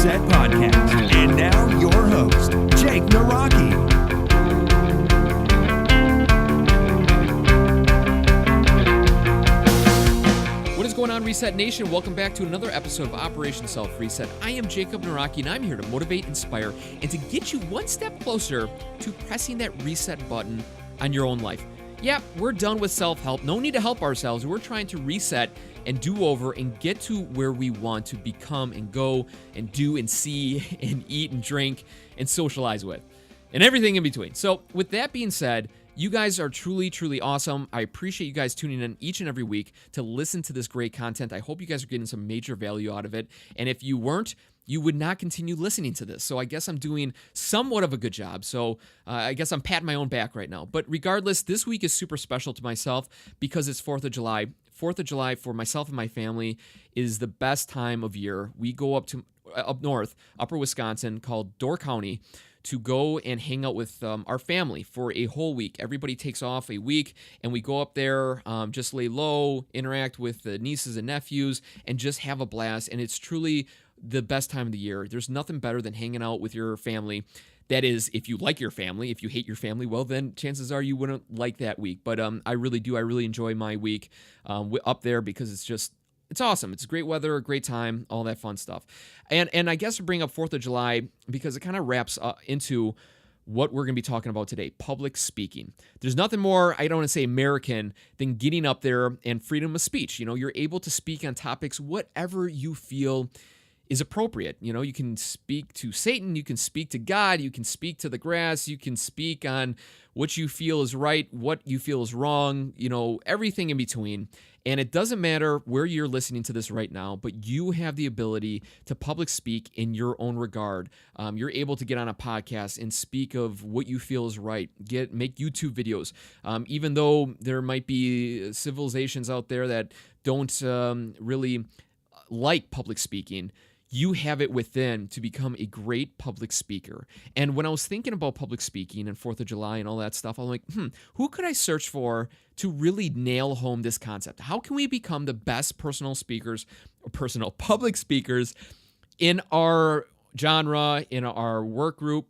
Reset Podcast. And now your host, Jake Naraki. What is going on, Reset Nation? Welcome back to another episode of Operation Self Reset. I am Jacob Naraki, and I'm here to motivate, inspire, and to get you one step closer to pressing that reset button on your own life. Yeah, we're done with self-help. No need to help ourselves. We're trying to reset and do over and get to where we want to become and go and do and see and eat and drink and socialize with and everything in between. So with that being said, you guys are truly, truly awesome. I appreciate you guys tuning in each and every week to listen to this great content. I hope you guys are getting some major value out of it. And if you weren't, you would not continue listening to this. So I guess I'm doing somewhat of a good job. So I guess I'm patting my own back right now. But regardless, this week is super special to myself because it's 4th of July. 4th of July for myself and my family is the best time of year. We go up north, upper Wisconsin, called Door County, to go and hang out with our family for a whole week. Everybody takes off a week, and we go up there, just lay low, interact with the nieces and nephews, and just have a blast. And it's truly the best time of the year. There's nothing better than hanging out with your family. That is, if you like your family. If you hate your family, well, then chances are you wouldn't like that week. But I really do. I really enjoy my week up there because it's awesome. It's great weather, great time, all that fun stuff. And I guess to bring up 4th of July because it kind of wraps into what we're going to be talking about today, public speaking. There's nothing more, I don't want to say American, than getting up there and freedom of speech. You know, you're able to speak on topics, whatever you feel is appropriate. You know, you can speak to Satan, you can speak to God, you can speak to the grass, you can speak on what you feel is right, what you feel is wrong, you know, everything in between. And it doesn't matter where you're listening to this right now, but you have the ability to public speak in your own regard. You're able to get on a podcast and speak of what you feel is right. Make YouTube videos. Even though there might be civilizations out there that don't really like public speaking, you have it within to become a great public speaker. And when I was thinking about public speaking and 4th of July and all that stuff, I'm like, who could I search for to really nail home this concept? How can we become the best personal public speakers in our genre, in our work group,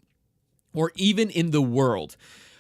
or even in the world?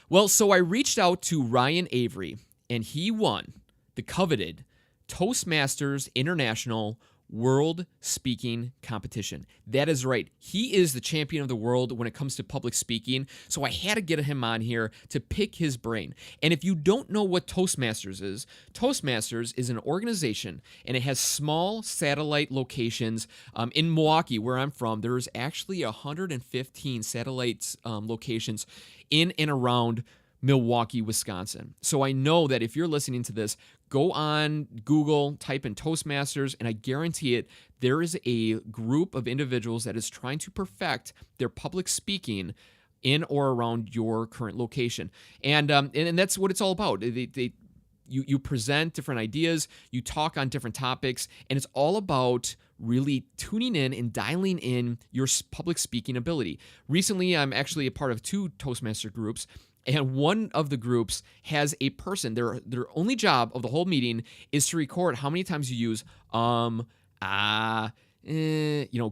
Well, so I reached out to Ryan Avery, and he won the coveted Toastmasters International World Speaking Competition. That is right. He is the champion of the world when it comes to public speaking. So I had to get him on here to pick his brain. And if you don't know what Toastmasters is an organization, and it has small satellite locations. In Milwaukee, where I'm from, there's actually 115 satellite locations in and around Milwaukee, Wisconsin. So I know that if you're listening to this, go on Google, type in Toastmasters, and I guarantee it, there is a group of individuals that is trying to perfect their public speaking in or around your current location. And that's what it's all about. You present different ideas, you talk on different topics, and it's all about really tuning in and dialing in your public speaking ability. Recently, I'm actually a part of 2 Toastmaster groups, and one of the groups has a person, their only job of the whole meeting is to record how many times you use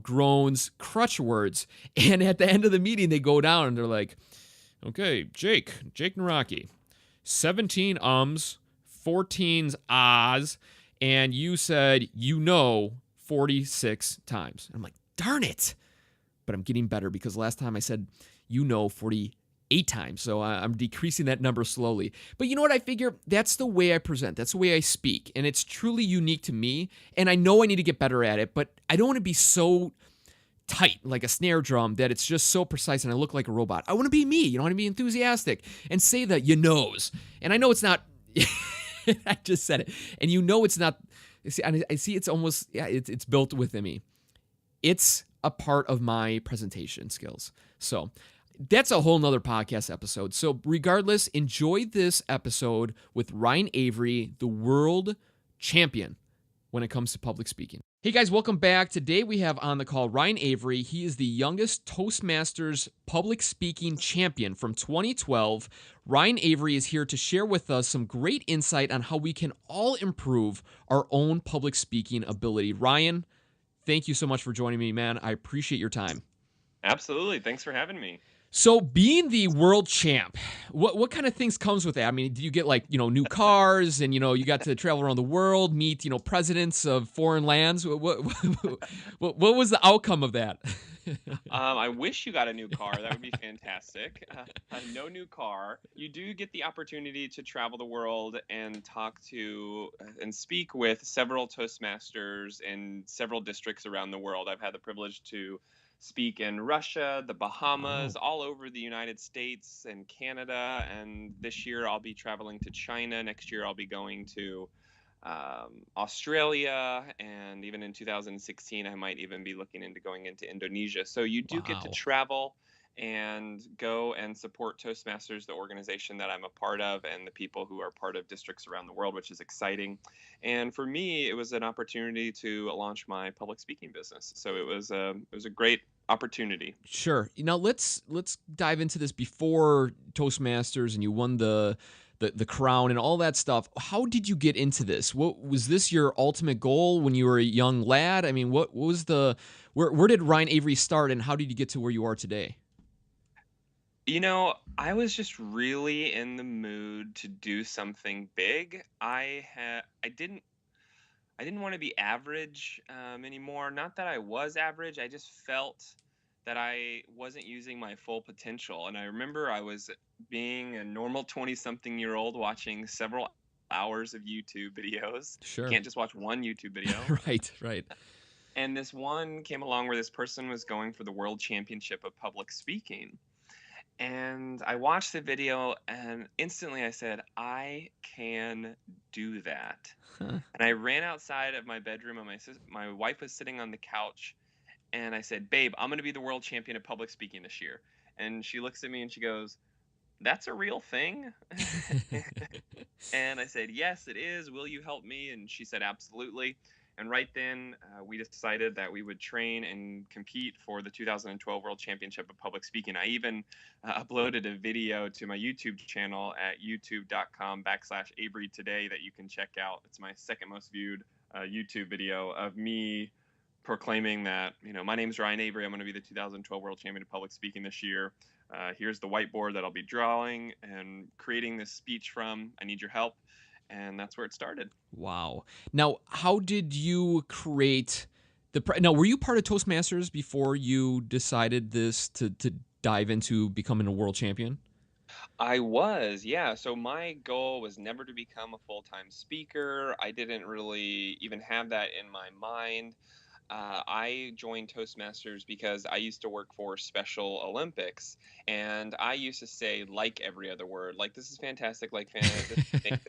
groans, crutch words. And at the end of the meeting, they go down and they're like, okay, Jake Naraki, 17 ums, 14's ahs, and you said 46 times. And I'm like, darn it. But I'm getting better because last time I said 48 times. So I'm decreasing that number slowly. But you know what? I figure that's the way I present. That's the way I speak. And it's truly unique to me. And I know I need to get better at it, but I don't want to be so tight like a snare drum that it's just so precise and I look like a robot. I want to be me. You know, I want to be enthusiastic and say the you knows. And I know it's not. I just said it. And you know it's not. I see it's almost, it's built within me. It's a part of my presentation skills. So that's a whole nother podcast episode. So regardless, enjoy this episode with Ryan Avery, the world champion when it comes to public speaking. Hey guys, welcome back. Today we have on the call Ryan Avery. He is the youngest Toastmasters public speaking champion from 2012. Ryan Avery is here to share with us some great insight on how we can all improve our own public speaking ability. Ryan, thank you so much for joining me, man. I appreciate your time. Absolutely. Thanks for having me. So being the world champ, what kind of things comes with that? I mean, do you get like, new cars and, you got to travel around the world, meet, presidents of foreign lands? What was the outcome of that? I wish you got a new car. That would be fantastic. No new car. You do get the opportunity to travel the world and talk to and speak with several Toastmasters in several districts around the world. I've had the privilege to speak in Russia, the Bahamas, Wow. all over the United States and Canada. And this year I'll be traveling to China. Next year I'll be going to Australia, and even in 2016, I might even be looking into going into Indonesia. So you do get to Wow. travel and go and support Toastmasters, the organization that I'm a part of, and the people who are part of districts around the world, which is exciting. And for me, it was an opportunity to launch my public speaking business. So it was a great opportunity. Sure. Now let's dive into this before Toastmasters and you won the crown and all that stuff. How did you get into this? What was this your ultimate goal when you were a young lad? I mean, what was where did Ryan Avery start and how did you get to where you are today? I was just really in the mood to do something big. I didn't want to be average anymore. Not that I was average, I just felt that I wasn't using my full potential. And I remember I was being a normal 20-something-year-old watching several hours of YouTube videos. You Sure. can't just watch one YouTube video. Right, right. And this one came along where this person was going for the World Championship of Public Speaking. And I watched the video and instantly I said, I can do that. Huh. And I ran outside of my bedroom and my wife was sitting on the couch and I said, "Babe, I'm going to be the world champion of public speaking this year." And she looks at me and she goes, "That's a real thing?" And I said, "Yes, it is. Will you help me?" And she said, "Absolutely." And right then, we decided that we would train and compete for the 2012 World Championship of Public Speaking. I even uploaded a video to my YouTube channel at youtube.com/Avery Today that you can check out. It's my second most viewed YouTube video of me proclaiming that, my name's Ryan Avery. I'm going to be the 2012 World Champion of Public Speaking this year. Here's the whiteboard that I'll be drawing and creating this speech from. I need your help. And that's where it started. Wow. Now, how did you create now were you part of Toastmasters before you decided this to dive into becoming a world champion? I was, yeah. So my goal was never to become a full-time speaker. I didn't really even have that in my mind. I joined Toastmasters because I used to work for Special Olympics, and I used to say like every other word, like this is fantastic, like this is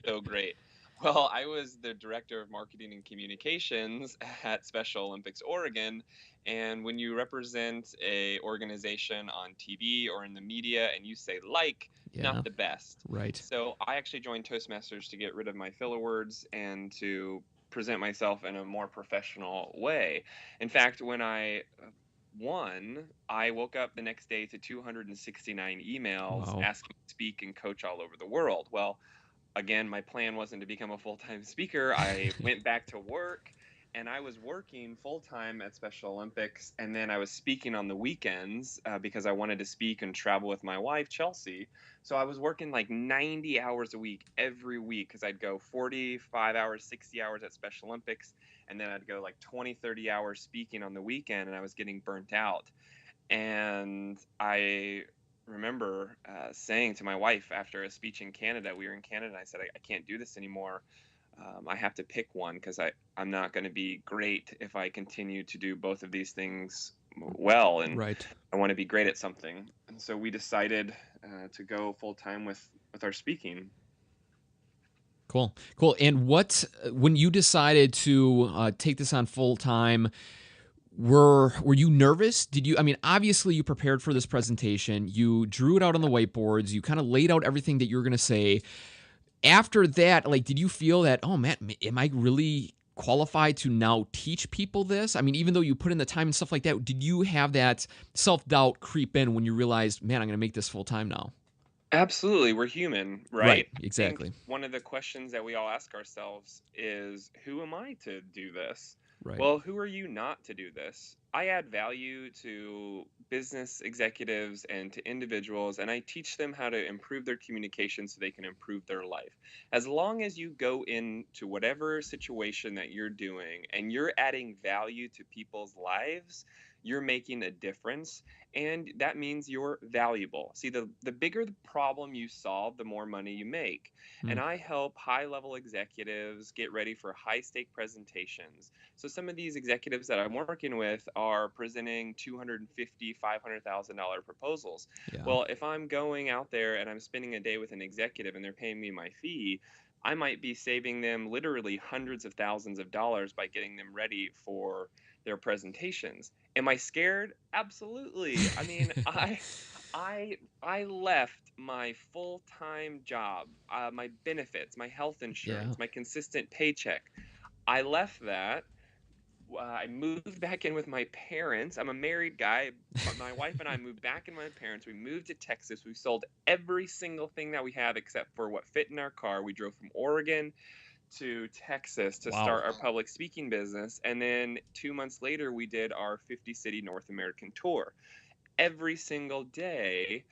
so great. Well, I was the director of marketing and communications at Special Olympics Oregon, and when you represent a organization on TV or in the media and you say like, Yeah, not the best. right. So I actually joined Toastmasters to get rid of my filler words and to present myself in a more professional way. In fact, when I won, I woke up the next day to 269 emails Wow. asking to speak and coach all over the world. Well, again, my plan wasn't to become a full-time speaker. I went back to work and I was working full-time at Special Olympics. And then I was speaking on the weekends because I wanted to speak and travel with my wife, Chelsea. So I was working like 90 hours a week every week because I'd go 45 hours, 60 hours at Special Olympics. And then I'd go like 20, 30 hours speaking on the weekend and I was getting burnt out. And I remember saying to my wife after a speech in Canada, we were in Canada, and I said, I can't do this anymore. I have to pick one because I'm not going to be great if I continue to do both of these things well. And Right. I want to be great at something. And so we decided to go full time with our speaking. Cool. Cool. And when you decided to take this on full time, were you nervous? I mean, obviously you prepared for this presentation, you drew it out on the whiteboards, you kind of laid out everything that you were going to say. After that, like, did you feel that, oh man, am I really qualified to now teach people this? I mean, even though you put in the time and stuff like that, did you have that self-doubt creep in when you realized, man, I'm going to make this full time now? Absolutely. We're human, Right, right? I think exactly. one of the questions that we all ask ourselves is, who am I to do this? Right. Well, who are you not to do this? I add value to business executives and to individuals, and I teach them how to improve their communication so they can improve their life. As long as you go into whatever situation that you're doing and you're adding value to people's lives, you're making a difference, and that means you're valuable. See, the bigger the problem you solve, the more money you make. Hmm. And I help high level executives get ready for high stake presentations. So some of these executives that I'm working with are presenting $250,000, $500,000 proposals. Yeah. Well, if I'm going out there and I'm spending a day with an executive and they're paying me my fee, I might be saving them literally hundreds of thousands of dollars by getting them ready for their presentations. Am I scared? Absolutely. I mean, I left my full-time job, my benefits, my health Yeah. insurance, my consistent paycheck. I left that. I moved back in with my parents. I'm a married guy, but my wife and I moved back in with my parents. We moved to Texas. We sold every single thing that we have except for what fit in our car. We drove from Oregon to Texas to Wow. start our public speaking business. And then 2 months later, we did our 50 city North American tour. Every single day,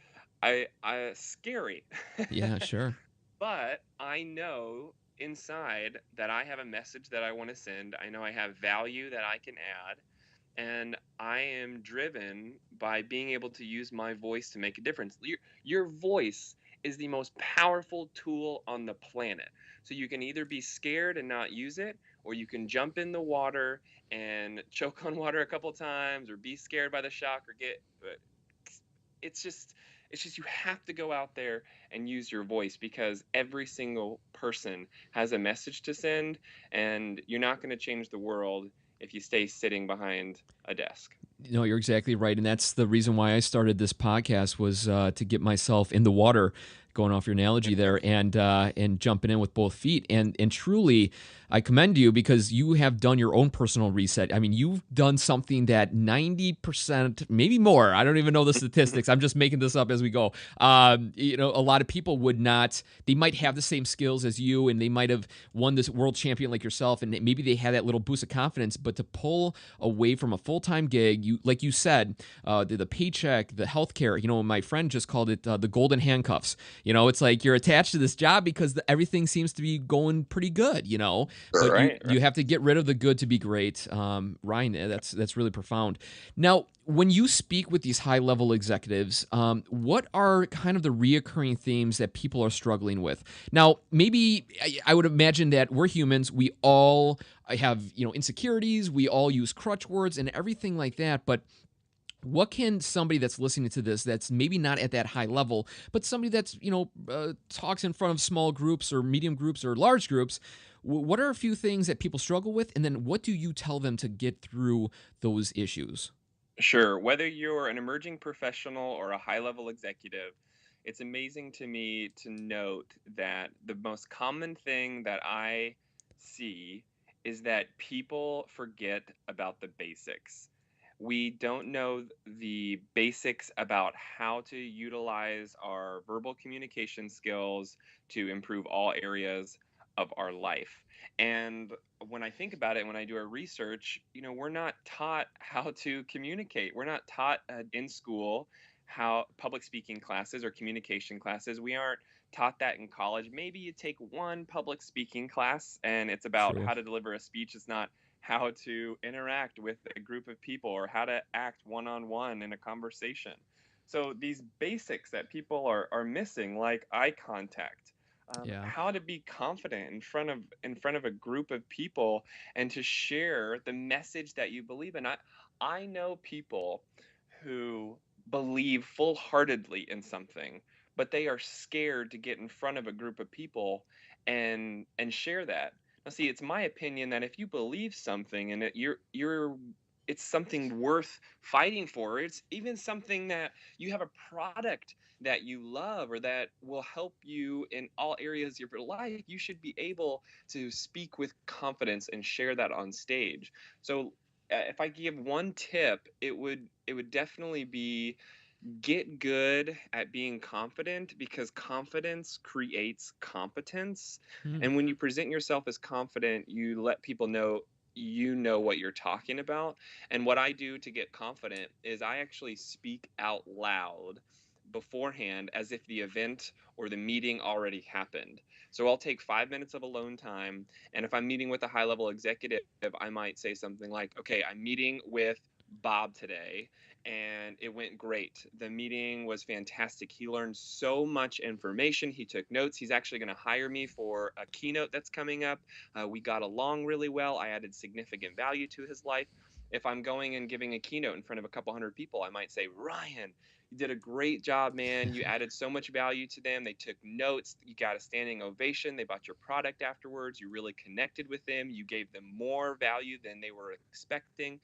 scary. Yeah, sure. But I know inside that I have a message that I want to send. I know I have value that I can add. And I am driven by being able to use my voice to make a difference. Your voice is the most powerful tool on the planet. So you can either be scared and not use it, or you can jump in the water and choke on water a couple times, or be scared by the shock, or get. It's just you have to go out there and use your voice because every single person has a message to send, and you're not going to change the world if you stay sitting behind a desk. No, you're exactly right, and that's the reason why I started this podcast was to get myself in the water, going off your analogy there, and jumping in with both feet. And truly, I commend you because you have done your own personal reset. I mean, you've done something that 90%, maybe more. I don't even know the statistics. I'm just making this up as we go. A lot of people would not. They might have the same skills as you, and they might have won this world champion like yourself, and maybe they had that little boost of confidence. But to pull away from a full-time gig, like you said, the paycheck, the healthcare. My friend just called it the golden handcuffs. It's like you're attached to this job because everything seems to be going pretty good. But you Right, you have to get rid of the good to be great. Ryan, that's really profound. Now, when you speak with these high-level executives, what are kind of the reoccurring themes that people are struggling with? Now, maybe I would imagine that we're humans. We all have insecurities. We all use crutch words and everything like that. But what can somebody that's listening to this that's maybe not at that high level, but somebody that's talks in front of small groups or medium groups or large groups, what are a few things that people struggle with, and then what do you tell them to get through those issues? sure. Whether you're an emerging professional or a high-level executive, it's amazing to me to note that the most common thing that I see is that people forget about the basics. We don't know the basics about how to utilize our verbal communication skills to improve all areas of our life. And when I think about it, when I do our research, we're not taught how to communicate. We're not taught in school how public speaking classes or communication classes. We aren't taught that in college. Maybe you take one public speaking class and it's about True. how to deliver a speech. It's not how to interact with a group of people or how to act one on one in a conversation. So these basics that people are missing, like eye contact, Yeah. how to be confident in front of a group of people and to share the message that you believe in. I know people who believe full-heartedly in something, but they are scared to get in front of a group of people and share that. Now, see, it's my opinion that if you believe something and it's something worth fighting for, it's even something that you have a product that you love or that will help you in all areas of your life, you should be able to speak with confidence and share that on stage. So, if I give one tip, it would definitely be get good at being confident because confidence creates competence. Hmm. And when you present yourself as confident, you let people know you know what you're talking about. And what I do to get confident is I actually speak out loud beforehand as if the event or the meeting already happened. So I'll take 5 minutes of alone time. And if I'm meeting with a high level executive, I might say something like, okay, I'm meeting with Bob today, and it went great. The meeting was fantastic. He learned so much information. He took notes. He's actually going to hire me for a keynote that's coming up. We got along really well. I added significant value to his life. If I'm going and giving a keynote in front of a couple hundred people, I might say, Ryan, you did a great job, man. You added so much value to them. They took notes. You got a standing ovation. They bought your product afterwards. You really connected with them. You gave them more value than they were expecting.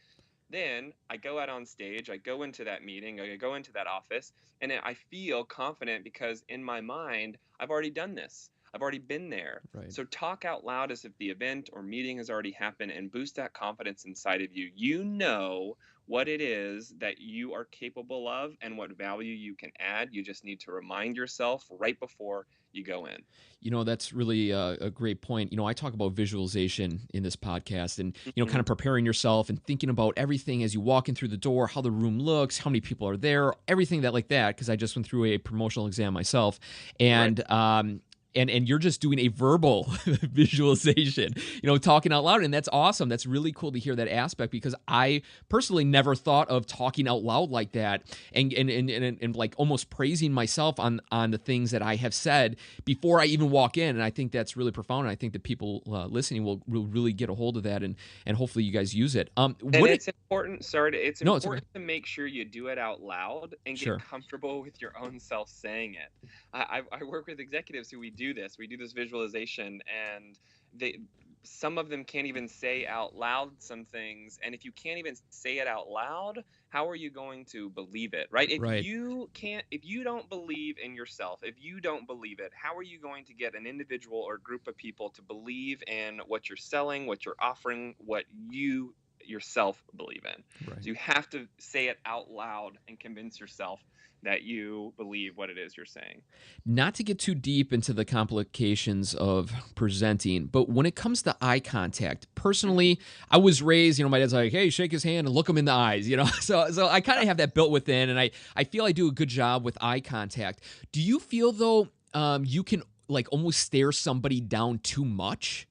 Then I go out on stage, I go into that meeting, I go into that office, and I feel confident because in my mind, I've already done this. I've already been there. Right. So talk out loud as if the event or meeting has already happened and boost that confidence inside of you. You know what it is that you are capable of and what value you can add. You just need to remind yourself right before you go in. That's really a great point. I talk about visualization in this podcast and, Mhm. kind of preparing yourself and thinking about everything as you walk in through the door, how the room looks, how many people are there, everything like that, because I just went through a promotional exam myself. And, and you're just doing a verbal visualization, talking out loud. And that's awesome. That's really cool to hear that aspect, because I personally never thought of talking out loud like that and like almost praising myself on the things that I have said before I even walk in. And I think that's really profound. And I think that people listening will really get a hold of that, and hopefully you guys use it. And it's important, it's No, it's important to make sure you do it out loud and get Sure. comfortable with your own self saying it. I work with executives who we do this visualization, and some of them can't even say out loud some things. And if you can't even say it out loud, how are you going to believe it, right? Right. If you don't believe in yourself, if you don't believe it, how are you going to get an individual or group of people to believe in what you're selling, what you're offering, what you yourself believe in? Right. So you have to say it out loud and convince yourself that you believe what it is you're saying. Not to get too deep into the complications of presenting, but when it comes to eye contact, personally, I was raised, my dad's like, hey, shake his hand and look him in the eyes, so I kind of have that built within, and I feel I do a good job with eye contact. Do you feel, though, you can like almost stare somebody down too much?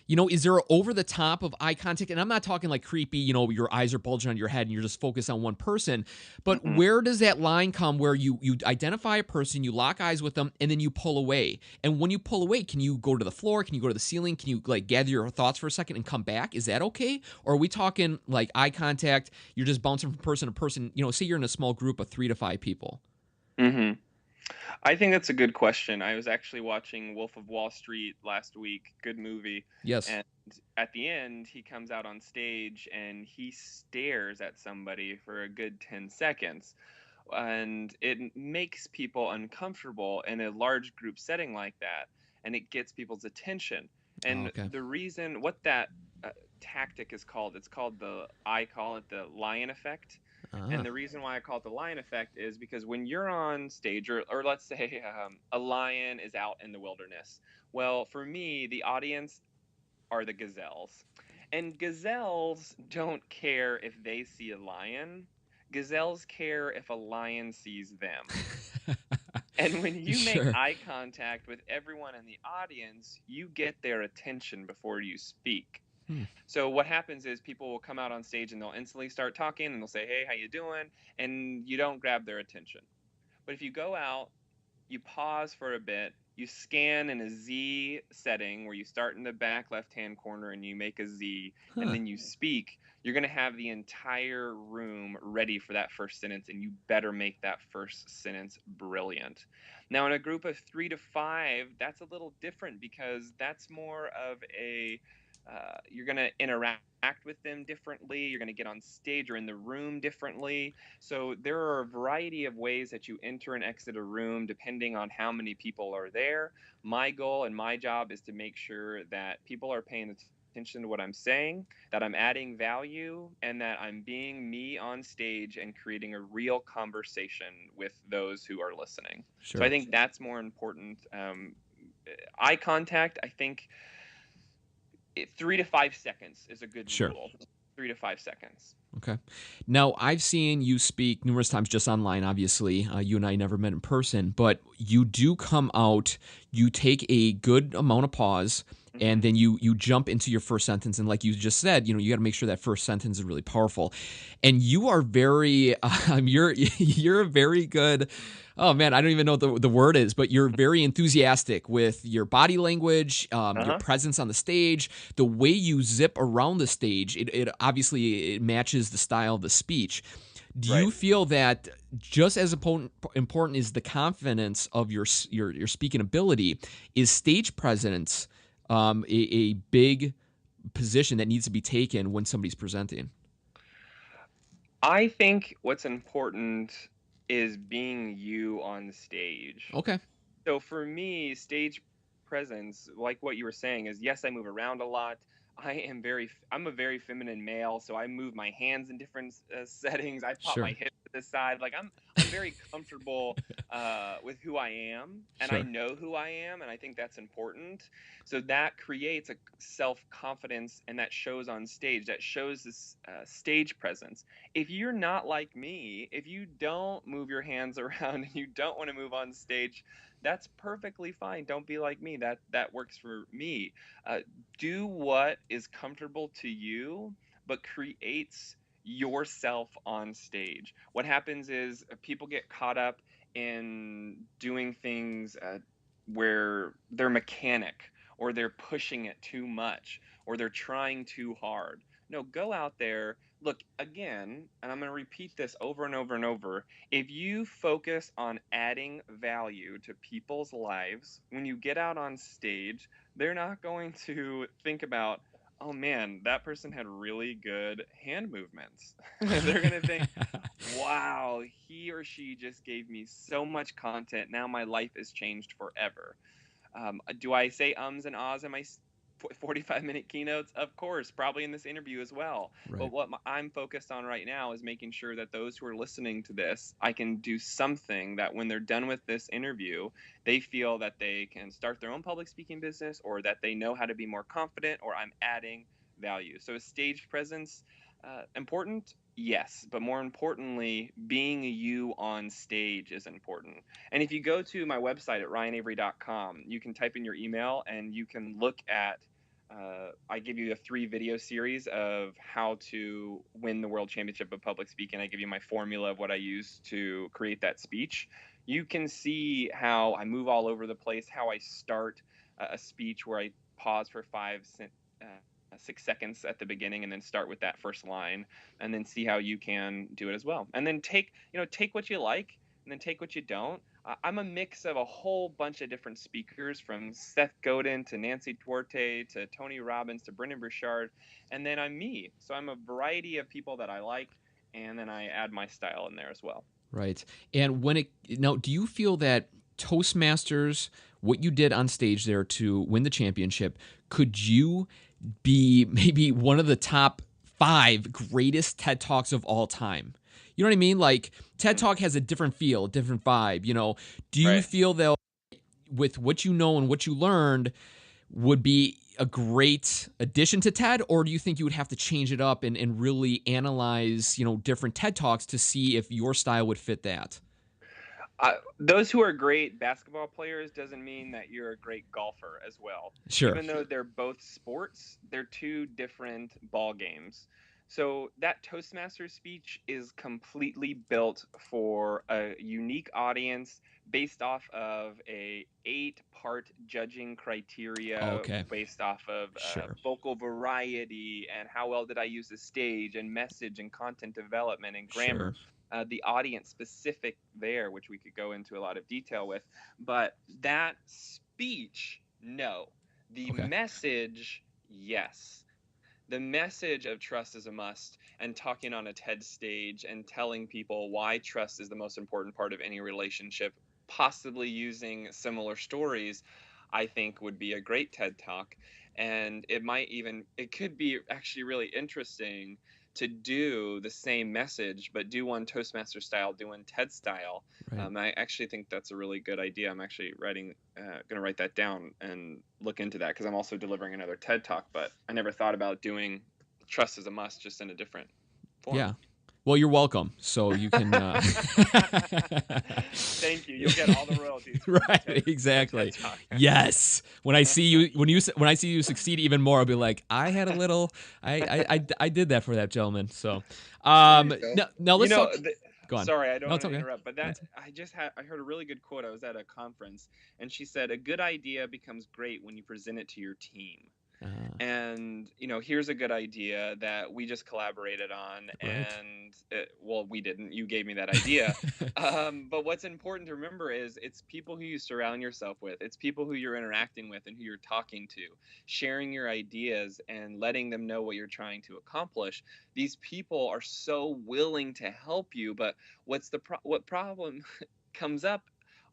Is there over the top of eye contact? And I'm not talking like creepy, your eyes are bulging on your head and you're just focused on one person. But where does that line come where you identify a person, you lock eyes with them, and then you pull away? And when you pull away, can you go to the floor? Can you go to the ceiling? Can you like gather your thoughts for a second and come back? Is that okay? Or are we talking like eye contact, you're just bouncing from person to person? Say you're in a small group of 3 to 5 people. Mm-hmm. I think that's a good question. I was actually watching Wolf of Wall Street last week. Good movie. Yes. And at the end, he comes out on stage and he stares at somebody for a good 10 seconds. And it makes people uncomfortable in a large group setting like that. And it gets people's attention. And okay. the reason what that tactic is called, I call it the lion effect. And the reason why I call it the lion effect is because when you're on stage, or let's say a lion is out in the wilderness. Well, for me, the audience are the gazelles. And gazelles don't care if they see a lion. Gazelles care if a lion sees them. And when you make eye contact with everyone in the audience, you get their attention before you speak. So what happens is people will come out on stage and they'll instantly start talking and they'll say, hey, how you doing? And you don't grab their attention. But if you go out, you pause for a bit, you scan in a Z setting where you start in the back left-hand corner and you make a Z, and then you speak, you're going to have the entire room ready for that first sentence, and you better make that first sentence brilliant. Now, in a group of 3 to 5, that's a little different because that's more of a you're going to interact with them differently. You're going to get on stage or in the room differently. So there are a variety of ways that you enter and exit a room depending on how many people are there. My goal and my job is to make sure that people are paying attention to what I'm saying, that I'm adding value, and that I'm being me on stage and creating a real conversation with those who are listening. Sure. So I think that's more important. Eye contact, I think 3 to 5 seconds is a good Sure. rule. 3 to 5 seconds. Okay. Now, I've seen you speak numerous times just online, obviously. You and I never met in person, but you do come out, you take a good amount of pause, and Hmm. then you jump into your first sentence. And like you just said, you got to make sure that first sentence is really powerful. And you are very, you're a very good. Oh man, I don't even know what the word is, but you're very enthusiastic with your body language, your Uh-huh. presence on the stage, the way you zip around the stage. It obviously it matches the style of the speech. Do Right. you feel that just as important is the confidence of your speaking ability, is stage presence a big position that needs to be taken when somebody's presenting? I think what's important is being you on stage. Okay, So for me, stage presence, like what you were saying, is yes, I move around a lot. I'm a very feminine male, so I move my hands in different settings. I pop my sure, hips to the side. Like I'm very comfortable with who I am, and I sure. know who I am, and I think that's important. So that creates a self confidence, and that shows on stage. That shows this stage presence. If you're not like me, if you don't move your hands around and you don't want to move on stage, that's perfectly fine. Don't be like me. That works for me. Uh, do what is comfortable to you, but creates yourself on stage. What happens is people get caught up in doing things where they're mechanic, or they're pushing it too much, or they're trying too hard. No, go out there. Look, again, and I'm going to repeat this over and over and over. If you focus on adding value to people's lives, when you get out on stage, they're not going to think about, oh man, that person had really good hand movements. They're going to think, wow, he or she just gave me so much content. Now my life is changed forever. Do I say ums and ahs in my 45-minute keynotes? Of course, probably in this interview as well. But Right. what I'm focused on right now is making sure that those who are listening to this, I can do something that when they're done with this interview, they feel that they can start their own public speaking business, or that they know how to be more confident, or I'm adding value. So, is stage presence important? Yes, but more importantly, being you on stage is important. And if you go to my website at ryanavery.com, you can type in your email and you can look at. I give you a 3 video series of how to win the World Championship of Public Speaking. I give you my formula of what I use to create that speech. You can see how I move all over the place, how I start a speech where I pause for 6 seconds at the beginning and then start with that first line, and then see how you can do it as well. And then take what you like and then take what you don't. I'm a mix of a whole bunch of different speakers, from Seth Godin to Nancy Duarte to Tony Robbins to Brendan Burchard, and then I'm me. So I'm a variety of people that I like, and then I add my style in there as well. Right. And when it now, do you feel that Toastmasters, what you did on stage there to win the championship, could you be maybe one of the top 5 greatest TED Talks of all time? You know what I mean? Like TED Mm, Talk has a different feel, different vibe. Do you right. feel that with what you know and what you learned would be a great addition to TED, or do you think you would have to change it up and really analyze, different TED Talks to see if your style would fit that? Those who are great basketball players doesn't mean that you're a great golfer as well. Sure. Even though they're both sports, they're two different ball games. So that Toastmaster speech is completely built for a unique audience, based off of a 8-part judging Oh, criteria, okay. based off of Sure. vocal variety and how well did I use the stage and message and content development and grammar. Sure. The audience specific there, which we could go into a lot of detail with. But that speech, no. The Okay. message, yes. The message of trust is a must, and talking on a TED stage and telling people why trust is the most important part of any relationship, possibly using similar stories, I think would be a great TED talk. And it could be actually really interesting to do the same message, but do one Toastmaster style, do one TED style. Right. I actually think that's a really good idea. I'm actually going to write that down and look into that, because I'm also delivering another TED talk, but I never thought about doing Trust is a Must, just in a different form. Yeah. Well, you're welcome. So you can. Thank you. You'll get all the royalties. Right. Exactly. Yes. When I see you, when I see you succeed even more, I'll be like, I had a little. I did that for that gentleman. So, now let's talk. Go on. Sorry, I don't want to okay. interrupt, but I heard a really good quote. I was at a conference, and she said, "A good idea becomes great when you present it to your team." And here's a good idea that we just collaborated on, right. and we didn't. You gave me that idea. But what's important to remember is it's people who you surround yourself with. It's people who you're interacting with and who you're talking to, sharing your ideas and letting them know what you're trying to accomplish. These people are so willing to help you, but what problem comes up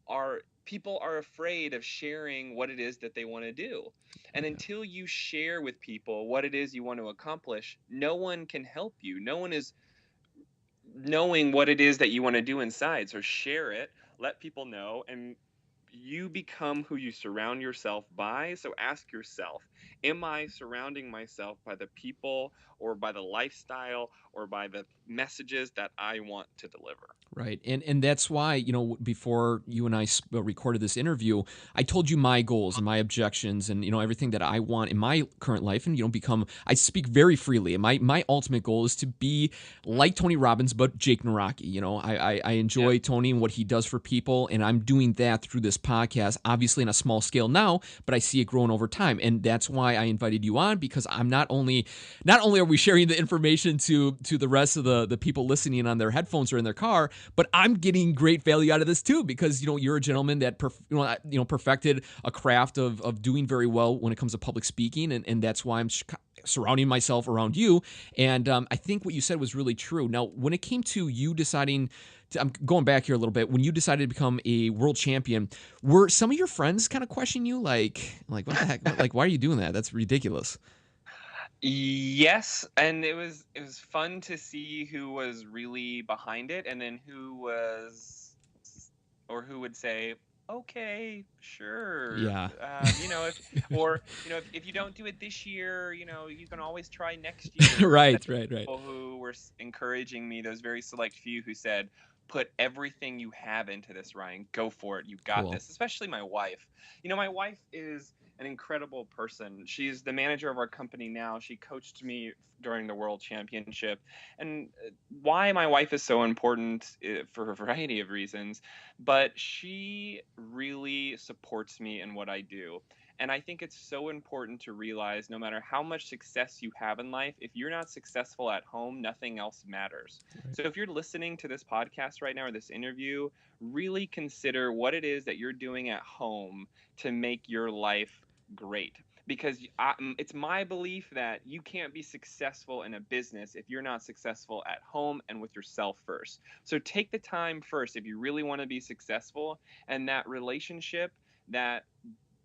are people are afraid of sharing what it is that they want to do. And until you share with people what it is you want to accomplish, no one can help you. No one is knowing what it is that you want to do inside. So share it, let people know, and you become who you surround yourself by. So ask yourself, am I surrounding myself by the people or by the lifestyle or by the messages that I want to deliver? Right. And that's why, before you and I recorded this interview, I told you my goals and my objections and, everything that I want in my current life, and, I speak very freely. And my ultimate goal is to be like Tony Robbins, but Jake Naraki. I enjoy Tony and what he does for people, and I'm doing that through this podcast, obviously on a small scale now, but I see it growing over time. And that's why I invited you on, because I'm not only are we sharing the information to the rest of the people listening on their headphones or in their car, but I'm getting great value out of this too, because you're a gentleman that perfected a craft of doing very well when it comes to public speaking, and that's why I'm surrounding myself around you. And I think what you said was really true. Now, when it came to you deciding, I'm going back here a little bit, when you decided to become a world champion, were some of your friends kind of questioning you, like what the heck, like why are you doing that? That's ridiculous. Yes, and it was fun to see who was really behind it, and then who would say, okay, sure. Yeah. If you don't do it this year, you can always try next year. Right. People who were encouraging me, those very select few who said, put everything you have into this, Ryan. Go for it. You got this. Especially my wife. My wife is an incredible person. She's the manager of our company now. She coached me during the World Championship. And why my wife is so important for a variety of reasons, but she really supports me in what I do. And I think it's so important to realize, no matter how much success you have in life, if you're not successful at home, nothing else matters. Right. So if you're listening to this podcast right now or this interview, really consider what it is that you're doing at home to make your life great. Because it's my belief that you can't be successful in a business if you're not successful at home and with yourself first. So take the time first if you really want to be successful, and that relationship, that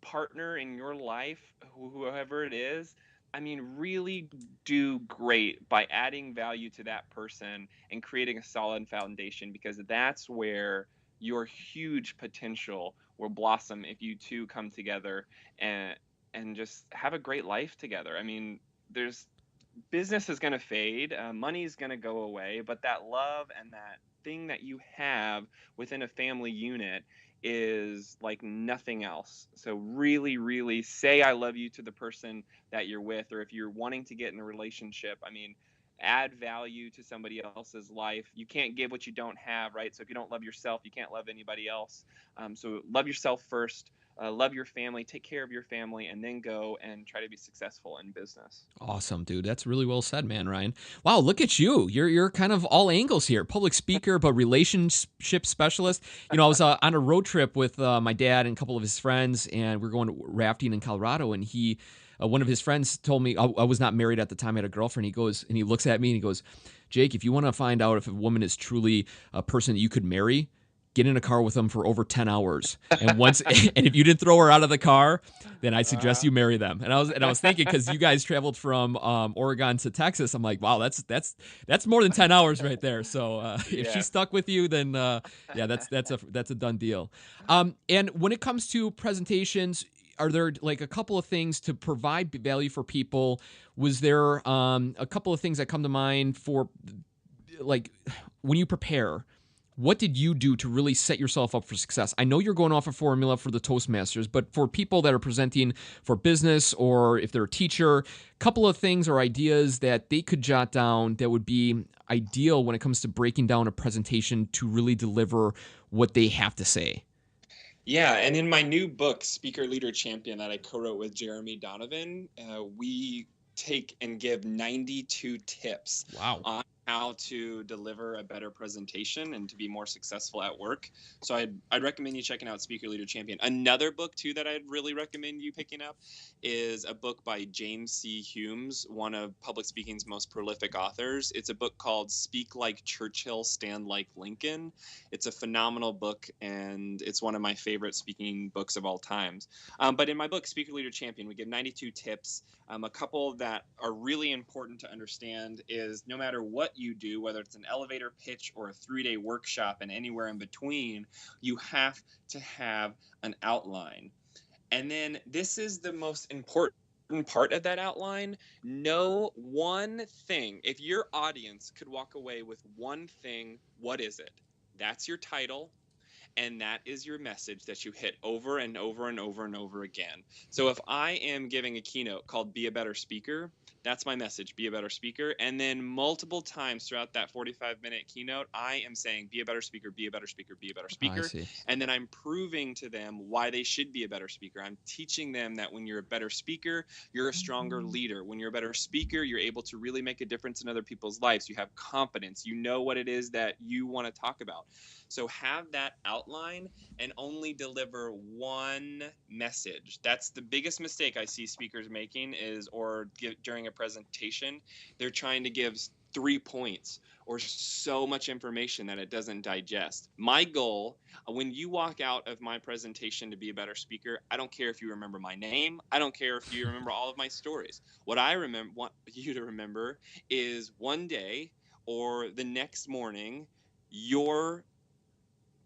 partner in your life, whoever it is, really do great by adding value to that person and creating a solid foundation, because that's where your huge potential will blossom if you two come together and just have a great life together. Business is going to fade, money is going to go away, but that love and that thing that you have within a family unit is like nothing else. So really, really say I love you to the person that you're with, or if you're wanting to get in a relationship, add value to somebody else's life. You can't give what you don't have, right? So if you don't love yourself, you can't love anybody else. So love yourself first. Love your family, take care of your family, and then go and try to be successful in business. Awesome, dude. That's really well said, man, Ryan. Wow, look at you. You're kind of all angles here. Public speaker, but relationship specialist. I was on a road trip with my dad and a couple of his friends, and we're going rafting in Colorado, and one of his friends told me, I was not married at the time, I had a girlfriend. He goes, and he looks at me and he goes, Jake, if you want to find out if a woman is truly a person that you could marry, get in a car with them for over 10 hours. And if you didn't throw her out of the car, then I suggest you marry them. And I was thinking, because you guys traveled from Oregon to Texas, I'm like, wow, that's more than 10 hours right there. So if she's stuck with you, then that's a done deal. And when it comes to presentations, are there like a couple of things to provide value for people? Was there a couple of things that come to mind for, like, when you prepare? What did you do to really set yourself up for success? I know you're going off a formula for the Toastmasters, but for people that are presenting for business, or if they're a teacher, a couple of things or ideas that they could jot down that would be ideal when it comes to breaking down a presentation to really deliver what they have to say. Yeah, and in my new book, Speaker Leader Champion, that I co-wrote with Jeremy Donovan, we take and give 92 tips on how to deliver a better presentation and to be more successful at work. So I'd recommend you checking out Speaker Leader Champion. Another book too that I'd really recommend you picking up is a book by James C. Humes, one of public speaking's most prolific authors. It's a book called Speak Like Churchill, Stand Like Lincoln. It's a phenomenal book, and it's one of my favorite speaking books of all times. But in my book, Speaker Leader Champion, we give 92 tips. A couple that are really important to understand is, no matter what you do, whether it's an elevator pitch or a 3-day workshop and anywhere in between, you have to have an outline. And then this is the most important part of that outline. Know one thing. If your audience could walk away with one thing, what is it? That's your title. And that is your message that you hit over and over and over and over again. So if I am giving a keynote called Be a Better Speaker, that's my message, be a better speaker. And then multiple times throughout that 45-minute keynote, I am saying, be a better speaker, be a better speaker, be a better speaker. And then I'm proving to them why they should be a better speaker. I'm teaching them that when you're a better speaker, you're a stronger leader. When you're a better speaker, you're able to really make a difference in other people's lives. You have confidence. You know what it is that you want to talk about. So have that outline and only deliver one message. That's the biggest mistake I see speakers making during a presentation. They're trying to give 3 points or so much information that it doesn't digest. My goal, when you walk out of my presentation to be a better speaker, I don't care if you remember my name. I don't care if you remember all of my stories. What I want you to remember is one day or the next morning, your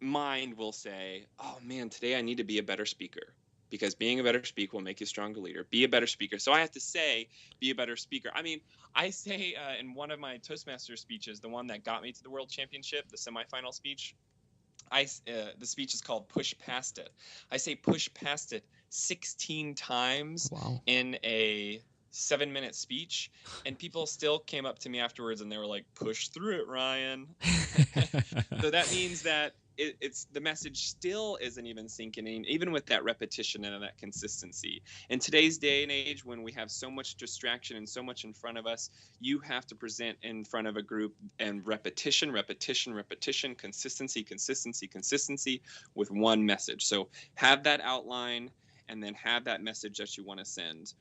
mind will say, oh man, today I need to be a better speaker, because being a better speaker will make you a stronger leader. Be a better speaker. So I have to say, be a better speaker. I mean, I say in one of my Toastmaster speeches, the one that got me to the World Championship, the semifinal speech, the speech is called Push Past It. I say push past it 16 times in a 7-minute speech, and people still came up to me afterwards and they were like, push through it, Ryan. So that means that it's the message still isn't even sinking in, even with that repetition and that consistency. In today's day and age, when we have so much distraction and so much in front of us, you have to present in front of a group and repetition, consistency with one message. So have that outline and then have that message that you want to send.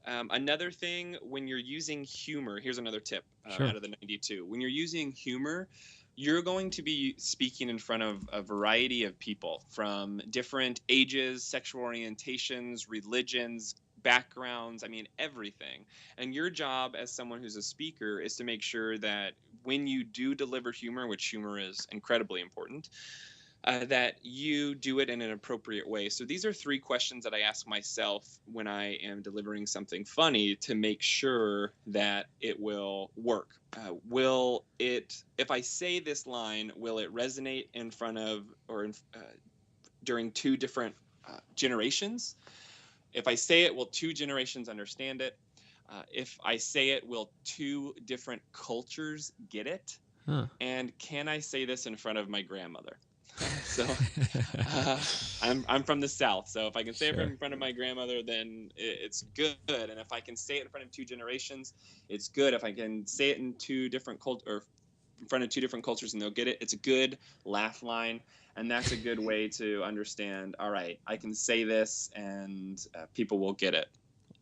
Another thing, when you're using humor, here's another tip out of the 92. When you're using humor, you're going to be speaking in front of a variety of people from different ages, sexual orientations, religions, backgrounds, I mean, everything. And your job as someone who's a speaker is to make sure that when you do deliver humor, which humor is incredibly important, that you do it in an appropriate way. So these are 3 questions that I ask myself when I am delivering something funny to make sure that it will work. If I say this line, will it resonate in front of or during 2 different generations? If I say it, will 2 generations understand it? If I say it, will 2 different cultures get it? And can I say this in front of my grandmother? So I'm from the South, so if I can say it in front of my grandmother, then it's good. And if I can say it in front of 2 generations, it's good. If I can say it in 2 different in front of 2 different cultures and they'll get it, it's a good laugh line. And that's a good way to understand, all right, I can say this and people will get it.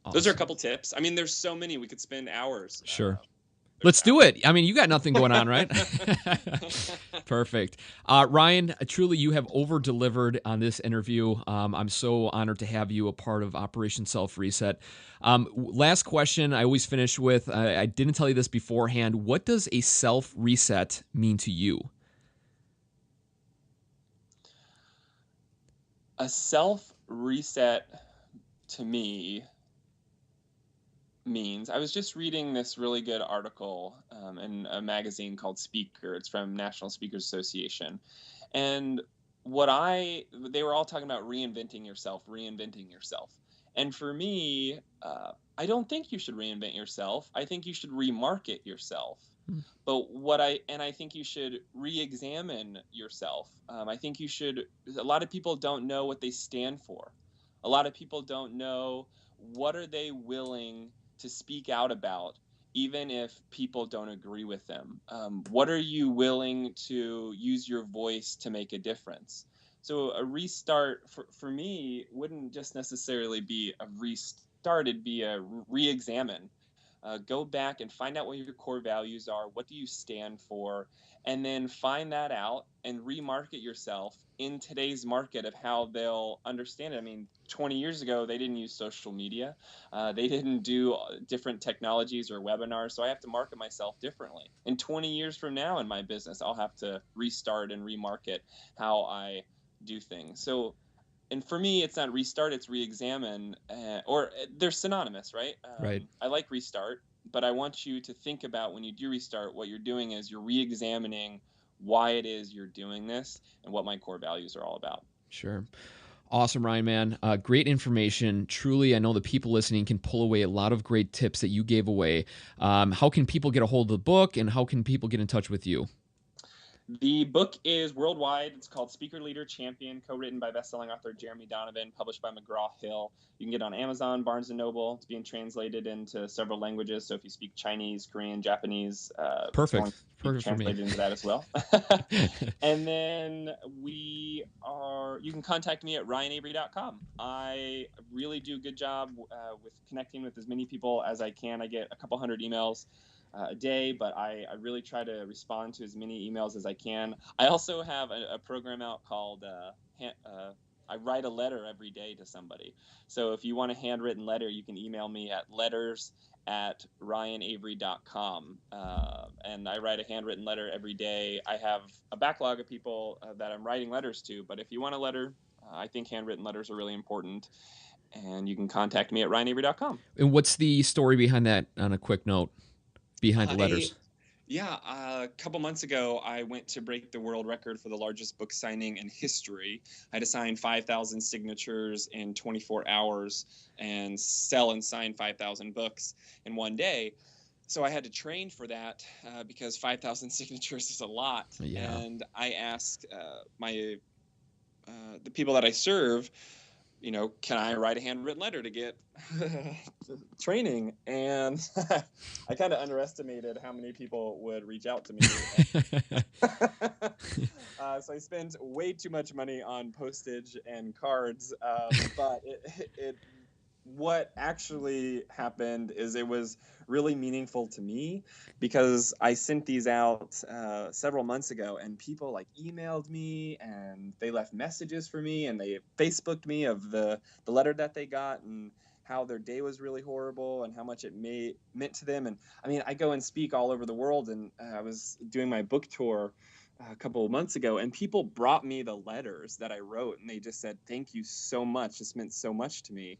Awesome. Those are a couple tips. I mean, there's so many. We could spend hours. Let's do it. I mean, you got nothing going on, right? Perfect. Ryan, truly, you have over-delivered on this interview. I'm so honored to have you a part of Operation Self Reset. Last question I always finish with, I didn't tell you this beforehand. What does a self-reset mean to you? A self-reset to me means, I was just reading this really good article in a magazine called Speaker. It's from National Speakers Association. And they were all talking about reinventing yourself. And for me, I don't think you should reinvent yourself. I think you should remarket yourself. But I think you should re-examine yourself. I think a lot of people don't know what they stand for. A lot of people don't know what are they willing to speak out about, even if people don't agree with them. What are you willing to use your voice to make a difference? So a restart for me wouldn't just necessarily be a restart, it'd be a re-examine. Go back and find out what your core values are. What do you stand for? And then find that out and remarket yourself in today's market of how they'll understand it. I mean, 20 years ago, they didn't use social media. They didn't do different technologies or webinars. So I have to market myself differently. And 20 years from now in my business, I'll have to restart and remarket how I do things. So, and for me, it's not restart, it's re-examine, or they're synonymous, right? Right. I like restart, but I want you to think about when you do restart, what you're doing is you're re-examining why it is you're doing this and what my core values are all about. Sure. Awesome, Ryan, man. Great information. Truly, I know the people listening can pull away a lot of great tips that you gave away. How can people get a hold of the book, and how can people get in touch with you? The book is worldwide. It's called Speaker Leader Champion, co-written by best-selling author Jeremy Donovan, published by McGraw-Hill. You can get it on Amazon, Barnes & Noble. It's being translated into several languages, so if you speak Chinese, Korean, Japanese, Perfect for translated me. into that as well. And then you can contact me at ryanavery.com. I really do a good job with connecting with as many people as I can. I get a couple hundred emails a day, but I really try to respond to as many emails as I can. I also have a program out called I write a letter every day to somebody. So if you want a handwritten letter, you can email me at letters@ryanavery.com. And I write a handwritten letter every day. I have a backlog of people that I'm writing letters to, but if you want a letter, I think handwritten letters are really important. And you can contact me at ryanavery.com. And what's the story behind that, on a quick note? Behind the letters. A couple months ago, I went to break the world record for the largest book signing in history. I had to sign 5,000 signatures in 24 hours and sell and sign 5,000 books in one day. So I had to train for that because 5,000 signatures is a lot. Yeah. And I asked the people that I serve, can I write a handwritten letter to get training? And I kind of underestimated how many people would reach out to me. So I spent way too much money on postage and cards. But what actually happened is it was really meaningful to me because I sent these out several months ago, and people emailed me and they left messages for me and they Facebooked me of the letter that they got and how their day was really horrible and how much it meant to them. And I mean, I go and speak all over the world, and I was doing my book tour a couple of months ago, and people brought me the letters that I wrote, and they just said, "Thank you so much. This meant so much to me."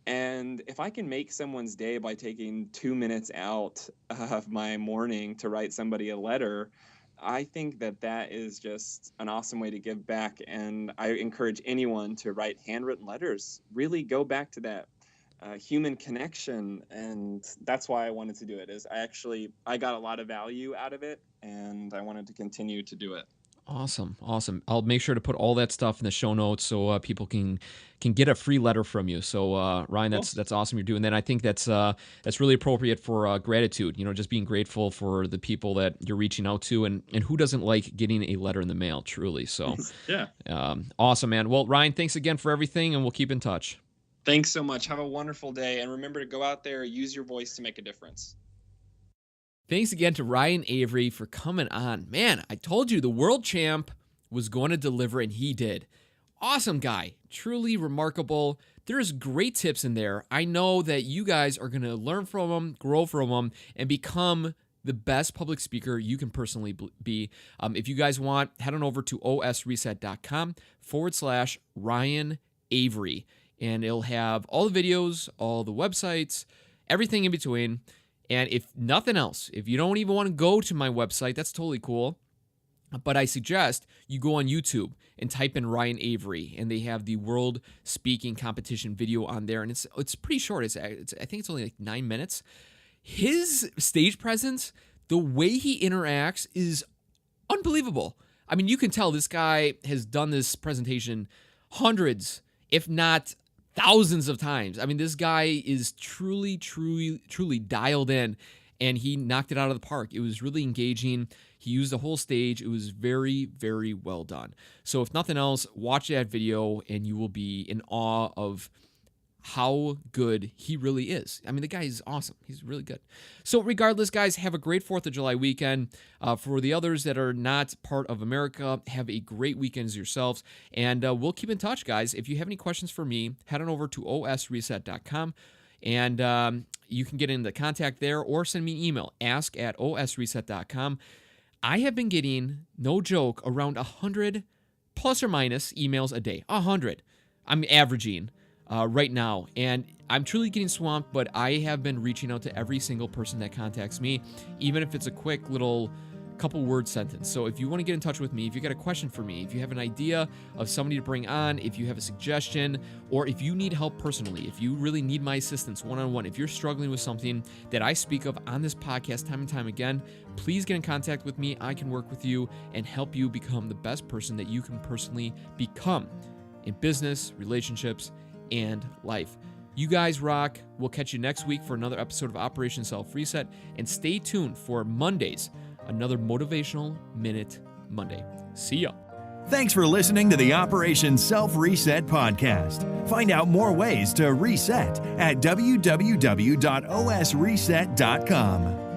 And if I can make someone's day by taking 2 minutes out of my morning to write somebody a letter, I think that is just an awesome way to give back. And I encourage anyone to write handwritten letters. Really go back to that human connection. And that's why I wanted to do it. I got a lot of value out of it, and I wanted to continue to do it. Awesome. I'll make sure to put all that stuff in the show notes so people can get a free letter from you. So Ryan, that's awesome you're doing that. I think that's really appropriate for gratitude. Just being grateful for the people that you're reaching out to, and who doesn't like getting a letter in the mail? Truly. So yeah. Awesome, man. Well, Ryan, thanks again for everything, and we'll keep in touch. Thanks so much. Have a wonderful day, and remember to go out there, use your voice to make a difference. Thanks again to Ryan Avery for coming on. Man, I told you the world champ was going to deliver, and he did. Awesome guy. Truly remarkable. There's great tips in there. I know that you guys are going to learn from them, grow from them, and become the best public speaker you can personally be. If you guys want, head on over to osreset.com/Ryan Avery, and it'll have all the videos, all the websites, everything in between. And if nothing else, if you don't even want to go to my website, that's totally cool. But I suggest you go on YouTube and type in Ryan Avery, and they have the world speaking competition video on there, and it's pretty short. I think it's only like 9 minutes. His stage presence, the way he interacts is unbelievable. I mean, you can tell this guy has done this presentation hundreds, if not thousands of times. I mean, this guy is truly dialed in, and he knocked it out of the park. It was really engaging. He used the whole stage. It was very, very well done. So if nothing else, watch that video, and you will be in awe of how good he really is. I mean, the guy is awesome. He's really good. So regardless, guys, have a great 4th of July weekend. For the others that are not part of America, have a great weekend as yourselves. And we'll keep in touch, guys. If you have any questions for me, head on over to osreset.com. And you can get into contact there or send me an email, ask@osreset.com. I have been getting, no joke, around 100 plus or minus emails a day. 100. I'm averaging right now, and I'm truly getting swamped, but I have been reaching out to every single person that contacts me, even if it's a quick little couple word sentence. So if you want to get in touch with me, if you got a question for me, if you have an idea of somebody to bring on, if you have a suggestion, or if you need help personally, if you really need my assistance one-on-one, if you're struggling with something that I speak of on this podcast time and time again, please get in contact with me. I can work with you and help you become the best person that you can personally become in business, relationships, and life. You guys rock. We'll catch you next week for another episode of Operation Self Reset, and stay tuned for Mondays, another Motivational Minute Monday. See ya. Thanks for listening to the Operation Self Reset podcast. Find out more ways to reset at www.osreset.com.